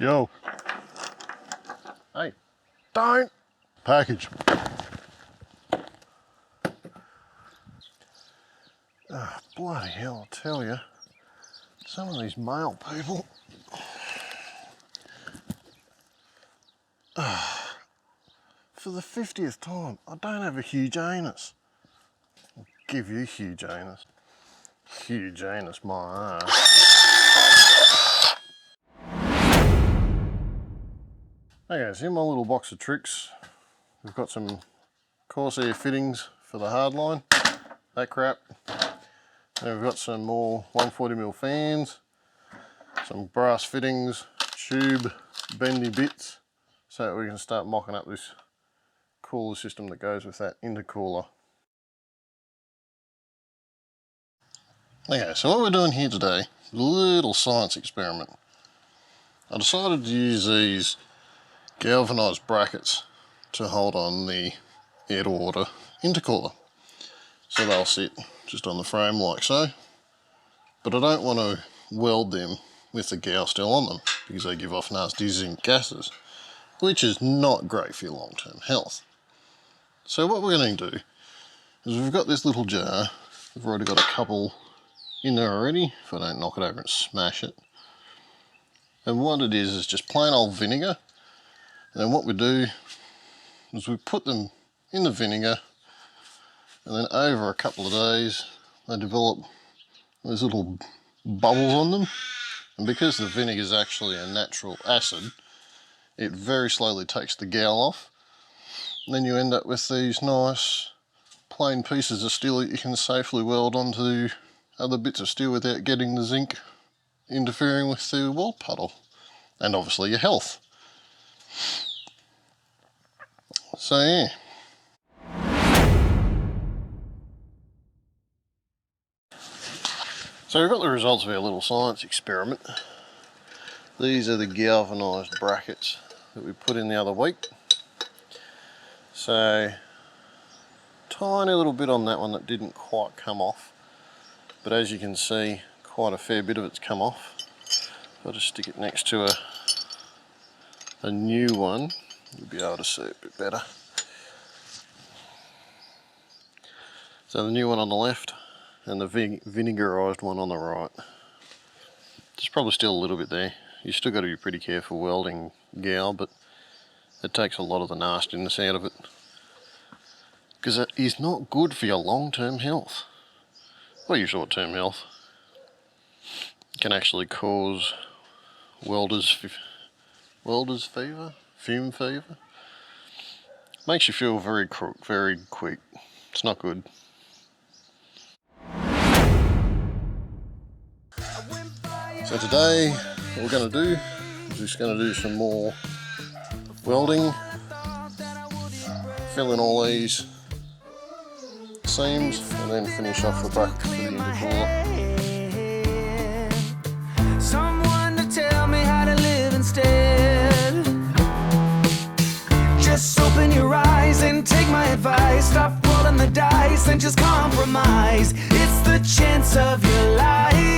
Yo. Hey, don't package. Oh, bloody hell, I tell you. Some of these male people. For the 50th time, I don't have a huge anus. I'll give you huge anus. Huge anus, my ass. Okay, so in my little box of tricks, we've got some Corsair fittings for the hardline, that crap. And we've got some more 140mm fans, some brass fittings, tube, bendy bits, so that we can start mocking up this cooler system that goes with that intercooler. Okay, so what we're doing here today is a little science experiment. I decided to use these galvanised brackets to hold on the air to water intercooler. So they'll sit just on the frame like so, but I don't want to weld them with the gal still on them because they give off nasty zinc gases, which is not great for your long-term health. So what we're going to do is we've got this little jar. We've already got a couple in there already, if I don't knock it over and smash it. And what it is just plain old vinegar. And then what we do is we put them in the vinegar, and then over a couple of days they develop those little bubbles on them. And because the vinegar is actually a natural acid, it very slowly takes the gal off. And then you end up with these nice plain pieces of steel that you can safely weld onto other bits of steel without getting the zinc interfering with the weld puddle. And obviously your health. So yeah. So we've got the results of our little science experiment. These are the galvanised brackets that we put in the other week. So, tiny little bit on that one that didn't quite come off. But as you can see, quite a fair bit of it's come off. I'll just stick it next to a new one. You'll be able to see it a bit better. So the new one on the left, and the vinegarised one on the right. There's probably still a little bit there. You still got to be pretty careful welding gal, but it takes a lot of the nastiness out of it, because it is not good for your long-term health or your short-term health. It can actually cause welder's fever, fume fever. Makes you feel very quick. It's not good. So today, what we're going to do is just going to do some more welding, fill in all these seams, and then finish off the bracket for the intercooler. Someone to tell me how to live instead. Just open your eyes and take my advice. Stop rolling the dice and just compromise. It's the chance of your life.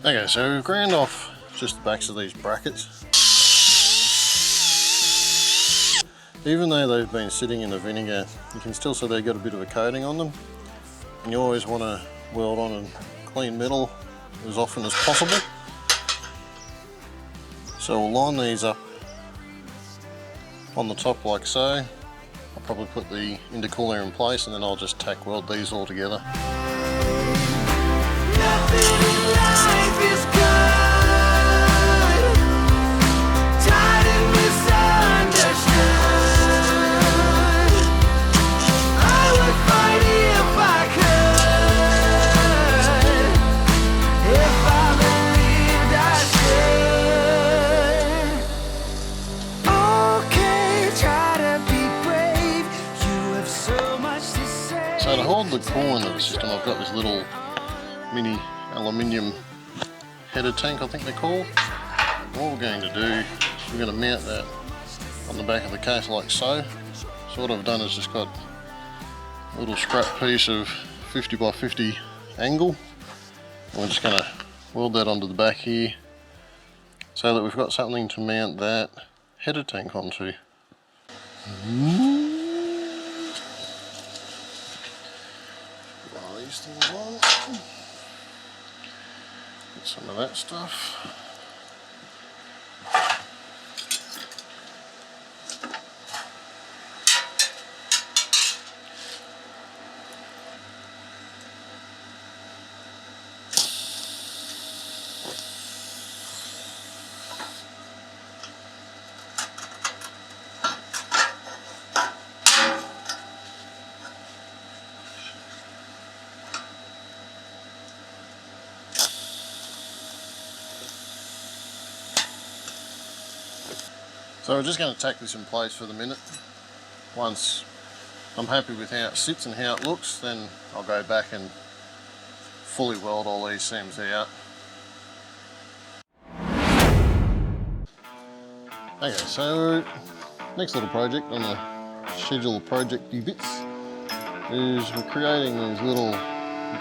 Okay, so we've ground off just the backs of these brackets. Even though they've been sitting in the vinegar, you can still see they've got a bit of a coating on them. And you always want to weld on and clean metal as often as possible. So we'll line these up on the top like so. I'll probably put the intercooler in place and then I'll just tack weld these all together. So to hold the coolant of the system, I've got this little mini aluminium header tank, I think they're called. And what we're going to do is we're going to mount that on the back of the case like so. So what I've done is just got a little scrap piece of 50 by 50 angle. And we're just going to weld that onto the back here so that we've got something to mount that header tank onto. These things on. Get some of that stuff. So we're just going to tack this in place for the minute. Once I'm happy with how it sits and how it looks, then I'll go back and fully weld all these seams out. Okay, so next little project on the schedule of project-y bits is we're creating these little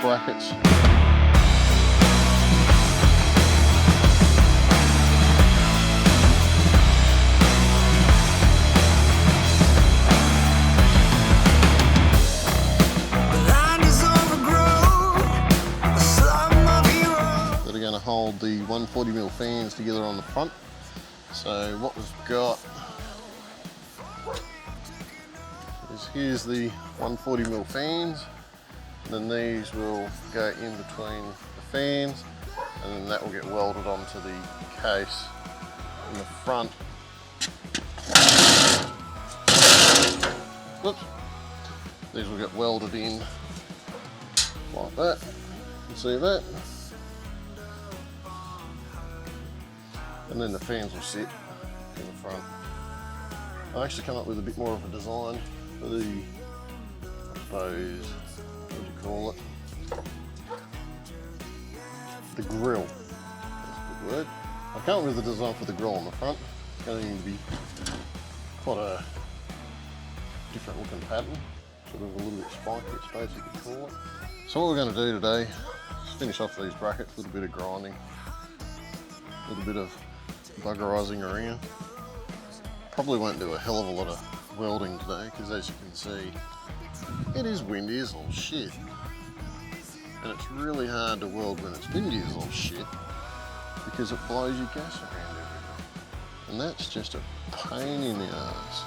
brackets. Hold the 140mm fans together on the front. So what we've got is here's the 140mm fans, and then these will go in between the fans, and then that will get welded onto the case in the front. Whoops. These will get welded in like that. You can see that. And then the fans will sit in the front. I actually come up with a bit more of a design for the, I suppose, what do you call it? The grill, that's a good word. I've come up with a design for the grill on the front. It's going to be quite a different looking pattern, sort of a little bit spiky, I suppose you could call it. So what we're going to do today is finish off these brackets, a little bit of grinding, a little bit of buggerizing around. Probably won't do a hell of a lot of welding today because, as you can see, it is windy as all shit, and it's really hard to weld when it's windy as all shit because it blows your gas around everywhere, and that's just a pain in the ass.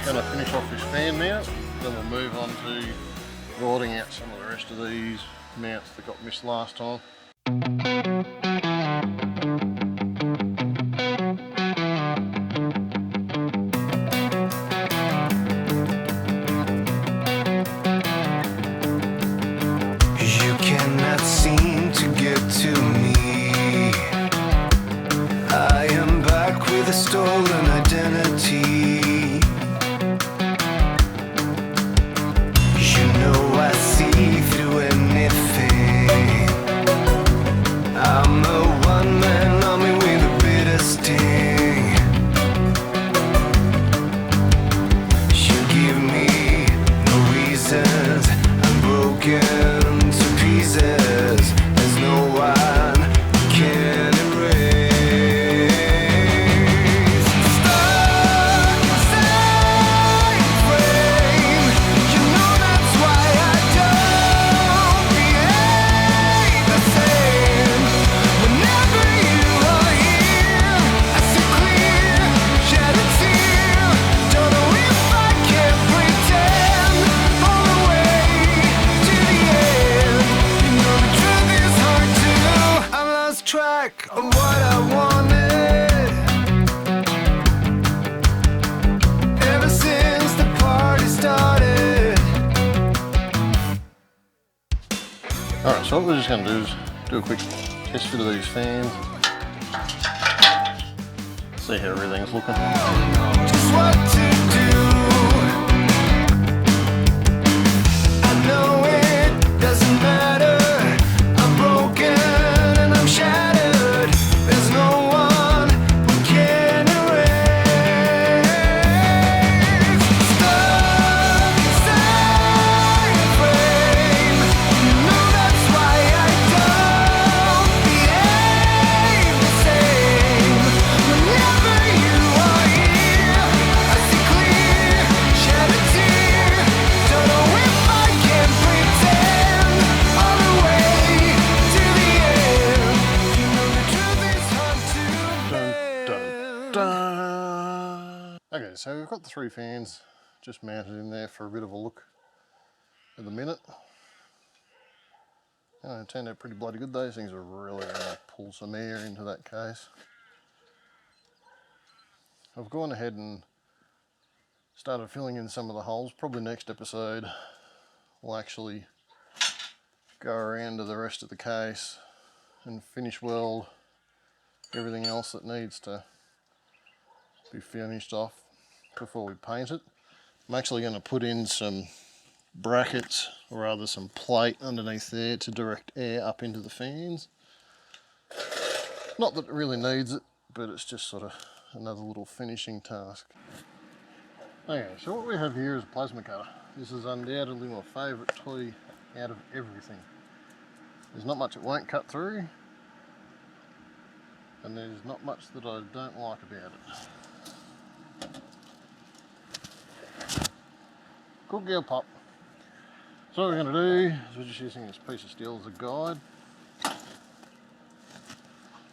Going to finish off this fan mount, then we'll move on to welding out some of the rest of these mounts that got missed last time. You cannot seem to get to me. I am back with a stolen identity. You know I see through anything. I'm a one-man army with a bitter sting. You give me no reasons. I'm broken to pieces. There's no one who can erase. Stuck inside frame. You know that's why I don't behave the same. Whenever you are here, I see clear, shed a tear. Don't know if I can pretend all the way to the end. You know the truth is hard to. I lost track of what I wanted. Ever since the party started. Alright, so what we're just going to do is do a quick test fit of these fans. See how everything's looking. Just what to do. I know it doesn't matter. I'm broken and I'm shattered. There's no one who can erase. Stuck inside frame. You know that's why I don't behave the same. Whenever you are here, I see clear, shed a tear. Don't know if I can pretend all the way to the end. You know the truth is hard to Dun, dun, dun. Okay, so we've got the 3 fans just mounted in there for a bit of a look at the minute. It turned out pretty bloody good. Those things are really going to pull some air into that case. I've gone ahead and started filling in some of the holes. Probably next episode we'll actually go around to the rest of the case and finish weld everything else that needs to be finished off before we paint it. I'm actually going to put in some brackets, or rather some plate underneath there to direct air up into the fans. Not that it really needs it, but it's just sort of another little finishing task. Okay, so what we have here is a plasma cutter. This is undoubtedly my favourite toy out of everything. There's not much it won't cut through, and there's not much that I don't like about it. Good girl, Pop. So what we're going to do is we're just using this piece of steel as a guide.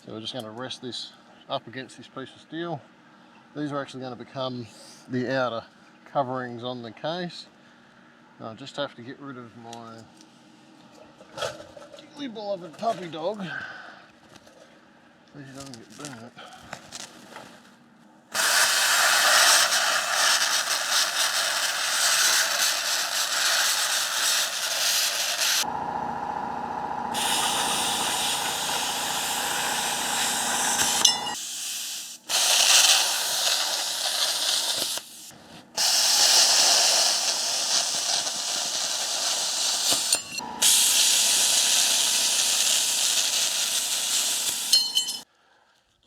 So we're just going to rest this up against this piece of steel. These are actually going to become the outer coverings on the case. I just have to get rid of my dearly beloved puppy dog so he doesn't get burnt.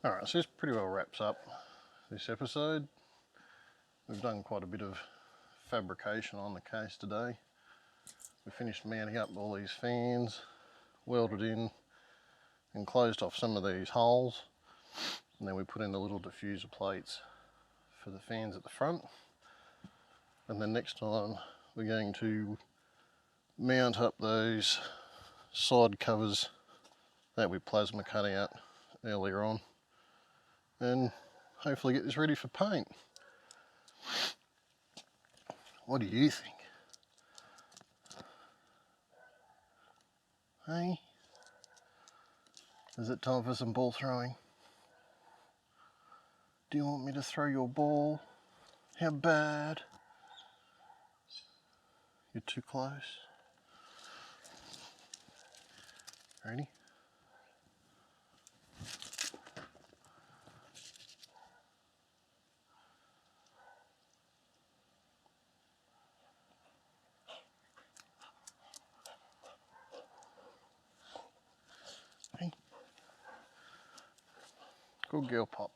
Alright, so this pretty well wraps up this episode. We've done quite a bit of fabrication on the case today. We finished mounting up all these fans, welded in and closed off some of these holes, and then we put in the little diffuser plates for the fans at the front. And then next time we're going to mount up those side covers that we plasma cut out earlier on, and hopefully get this ready for paint. What do you think? Hey? Is it time for some ball throwing? Do you want me to throw your ball? How bad? You're too close. Ready? Hey. Good girl, Pop.